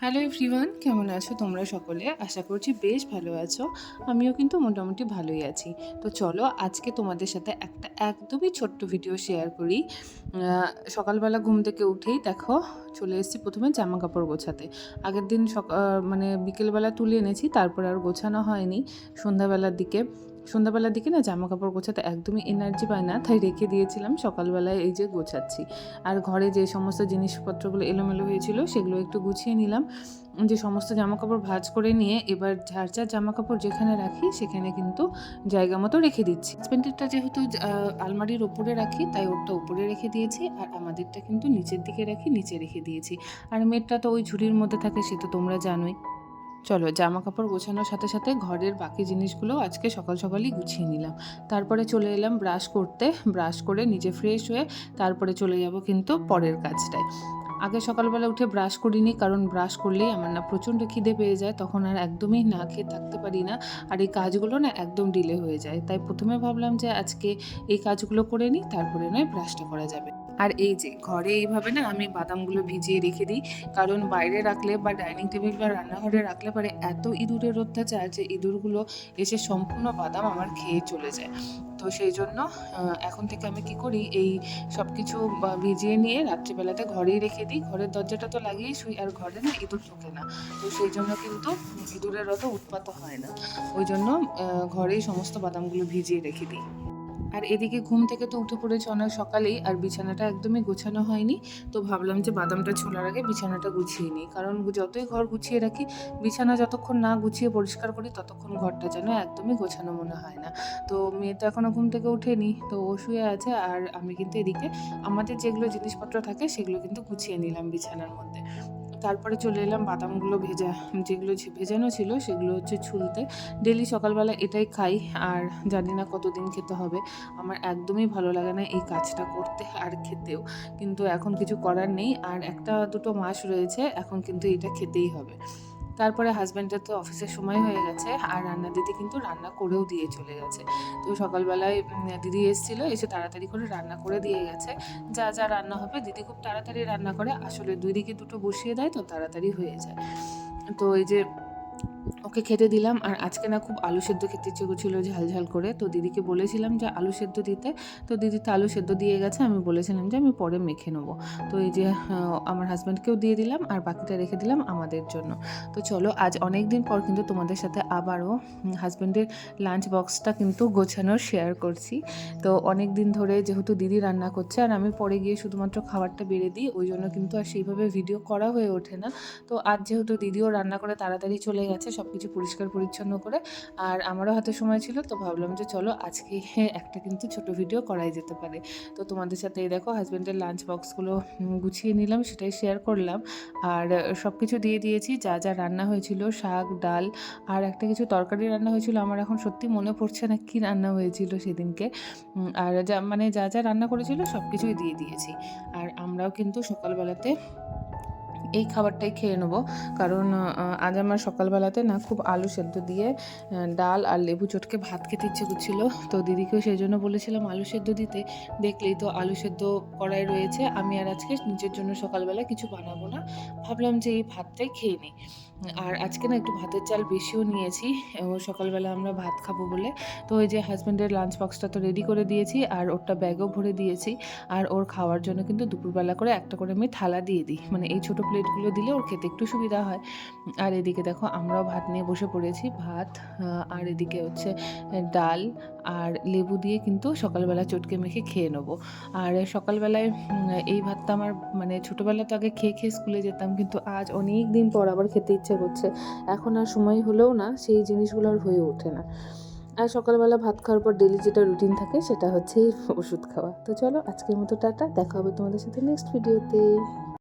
Hello everyone, কেমন আছো তোমরা সকলে? আশা করছি বেশ ভালো আছো। আমিও কিন্তু মোটামুটি ভালোই আছি। তো চলো আজকে তোমাদের সাথে একটা একদমই ছোট্ট ভিডিও শেয়ার করি। সকালবেলা ঘুম থেকে উঠেই দেখো চলে এসেছি প্রথমে জামা কাপড় গোছাতে। আগের দিন মানে বিকেলবেলা তুলে এনেছি, তারপর আর গোছানো হয়নি। সন্ধ্যাবেলার দিকে না জামা কাপড় গোছাতে একদমই এনার্জি পায় না, তাই রেখে দিয়েছিলাম। সকালবেলায় এই যে গোছাচ্ছি। আর ঘরে যে সমস্ত জিনিসপত্রগুলো এলোমেলো হয়েছিল সেগুলো একটু গুছিয়ে নিলাম। যে সমস্ত জামাকাপড় ভাঁজ করে নিয়ে এবার যার যার জামাকাপড় যেখানে রাখি সেখানে কিন্তু জায়গা মতো রেখে দিচ্ছি। হাজব্যান্ডেরটা যেহেতু আলমারির ওপরে রাখি, তাই ওরটা উপরে রেখে দিয়েছি, আর আমাদেরটা কিন্তু নিচের দিকে রাখি, নিচে রেখে দিয়েছি। আর মেয়েরটা তো ওই ঝুড়ির মধ্যে থাকে, সে তো তোমরা জানোই। চলো জামা কাপড় গোছানোর সাথে সাথে ঘরের বাকি জিনিসগুলো আজকে সকাল সকালই গুছিয়ে নিলাম। তারপরে চলে এলাম ব্রাশ করতে। ব্রাশ করে নিজে ফ্রেশ হয়ে তারপরে চলে যাব কিন্তু পরের কাজটায়। আগে সকালবেলা উঠে ব্রাশ করিনি, কারণ ব্রাশ করলেই আমার না প্রচণ্ড খিদে পেয়ে যায়, তখন আর একদমই না খেয়ে থাকতে পারি না। আর এই কাজগুলো না একদম ডিলে হয়ে যায়, তাই প্রথমে ভাবলাম যে আজকে এই কাজগুলো করে নিই, তারপরে নয় ব্রাশটা করা যাবে। আর এই যে ঘরে এইভাবে না আমি বাদামগুলো ভিজিয়ে রেখে দিই, কারণ বাইরে রাখলে বা ডাইনিং টেবিল বা রান্নাঘরে রাখলে পরে এত ইঁদুরের অত্যাচার যে ইঁদুরগুলো এসে সম্পূর্ণ বাদাম আমার খেয়ে চলে যায়। তো সেই জন্য এখন থেকে আমি কি করি, এই সব কিছু ভিজিয়ে নিয়ে রাত্রিবেলাতে ঘরেই রেখে দিই। ঘরের দরজাটা তো লাগিয়েই শুই, আর ঘরে না ইঁদুর ঢোকে না। তো সেই জন্য কিন্তু ইঁদুরের অত উৎপাতও হয় না। ওই জন্য ঘরেই সমস্ত বাদামগুলো ভিজিয়ে রেখে দিই। আর এদিকে ঘুম থেকে তো উঠে পড়েছি অনেক সকালেই, আর বিছানাটা একদমই গোছানো হয়নি। তো ভাবলাম যে বাদামটা ছোলার আগে বিছানাটা গুছিয়ে নিই, কারণ যতই ঘর গুছিয়ে রাখি, বিছানা যতক্ষণ না গুছিয়ে পরিষ্কার করি ততক্ষণ ঘরটা যেন একদমই গোছানো মনে হয় না। তো মেয়ে তো এখনও ঘুম থেকে ওঠেনি, তো ও শুয়ে আছে, আর আমি কিন্তু এদিকে আমাদের যেগুলো জিনিসপত্র থাকে সেগুলো কিন্তু গুছিয়ে নিলাম বিছানার মধ্যে। তারপরে চলে এলাম বাদামগুলো যেগুলো ভেজানো ছিল সেগুলো হচ্ছে ছুলতে। ডেলি সকালবেলা এটাই খাই, আর জানি না কতদিন খেতে হবে। আমার একদমই ভালো লাগে না এই কাজটা করতে আর খেতেও, কিন্তু এখন কিছু করার নেই। আর 1-2 মাস রয়েছে, এখন কিন্তু এটা খেতেই হবে। তারপরে হাজব্যান্ডের তো অফিসের সময় হয়ে গেছে, আর রান্না দিদি কিন্তু রান্না করেও দিয়ে চলে গেছে। তো সকালবেলায় দিদি এসেছিল, এসে তাড়াতাড়ি করে রান্না করে দিয়ে গেছে। যা যা রান্না হবে দিদি খুব তাড়াতাড়ি রান্না করে, আসলে 2 দিকে দুটো বসিয়ে দেয় তো তাড়াতাড়ি হয়ে যায়। তো এই যে ওকে খেতে দিলাম, আর আজকে না খুব আলু সেদ্ধ খেতে ইচ্ছে করছিল ঝাল ঝাল করে, তো দিদিকে বলেছিলাম যে আলু সেদ্ধ দিতে। তো দিদি তো আলু সেদ্ধ দিয়ে গেছে, আমি বলেছিলাম যে আমি পরে মেখে নেবো। তো এই যে আমার হাজব্যান্ডকেও দিয়ে দিলাম, আর বাকিটা রেখে দিলাম আমাদের জন্য। তো চলো আজ অনেক দিন পর কিন্তু তোমাদের সাথে আবারও হাজব্যান্ডের লাঞ্চ বক্সটা কিন্তু গোছানোর শেয়ার করছি। তো অনেক দিন ধরে যেহেতু দিদি রান্না করছে, আর আমি পরে গিয়ে শুধুমাত্র খাবারটা বেড়ে দিই, ওই জন্য কিন্তু আর সেইভাবে ভিডিও করা হয়ে ওঠে না। তো আজ যেহেতু দিদিও রান্না করে তাড়াতাড়ি চলে গেছে সব কিছু পরিষ্কার পরিচ্ছন্ন করে, আর আমারও হাতে সময় ছিল, তো ভাবলাম যে চলো আজকে একটা কিন্তু ছোট ভিডিও করাই যেতে পারে। তো তোমাদের সাথে এই দেখো হাজব্যান্ডের লাঞ্চ বক্সগুলো গুছিয়ে নিলাম, সেটাই শেয়ার করলাম। আর সব কিছু দিয়ে দিয়েছি, যা যা রান্না হয়েছিল, শাক ডাল আর একটা কিছু তরকারি রান্না হয়েছিল, আমার এখন সত্যি মনে পড়ছে না কী রান্না হয়েছিল সেদিনকে। আর যা যা রান্না করেছিল সব কিছুই দিয়ে দিয়েছি। আর আমরাও কিন্তু সকালবেলাতে এই খাবারটাই খেয়ে নেবো, কারণ আজ আমার সকালবেলাতে না খুব আলু সেদ্ধ দিয়ে ডাল আর লেবু চটকে ভাত খেতে ইচ্ছে করছিল। তো দিদিকেও সেই জন্য বলেছিলাম আলু সেদ্ধ দিতে। দেখলেই তো আলু সেদ্ধ কড়াই রয়েছে, আমি আর আজকে নিজের জন্য সকালবেলা কিছু বানাবো না, ভাবলাম যে এই ভাতটাই খেয়ে নিই। আর আজকে না একটু ভাতের চাল বেশিও নিয়েছি, সকালবেলা আমরা ভাত খাবো বলে। তো ওই যে হাজব্যান্ডের লাঞ্চ বক্সটা তো রেডি করে দিয়েছি, আর ওরটা ব্যাগও ভরে দিয়েছি। আর ওর খাওয়ার জন্য কিন্তু দুপুরবেলা করে একটা করে আমি থালা দিয়ে দিই, মানে এই ছোটো প্লেটগুলো দিলে ওর খেতে একটু সুবিধা হয়। আর এদিকে দেখো আমরাও ভাত নিয়ে বসে পড়েছি, ভাত আর এদিকে হচ্ছে ডাল আর লেবু দিয়ে কিন্তু সকালবেলা চটকে মেখে খেয়ে নেবো। আর সকালবেলায় এই ভাতটা আমার মানে ছোটোবেলা তো আগে খেয়ে খেয়ে স্কুলে যেতাম, কিন্তু আজ অনেক দিন পর আবার খেতে ইচ্ছে করছে। এখন আর সময় হলেও না সেই জিনিসগুলো আর হয়ে ওঠে না। আর সকালবেলা ভাত খাওয়ার পর ডেলি যেটা রুটিন থাকে সেটা হচ্ছে ওষুধ খাওয়া। তো চলো আজকের মতো টাটা, দেখা হবে তোমাদের সাথে নেক্সট ভিডিওতে।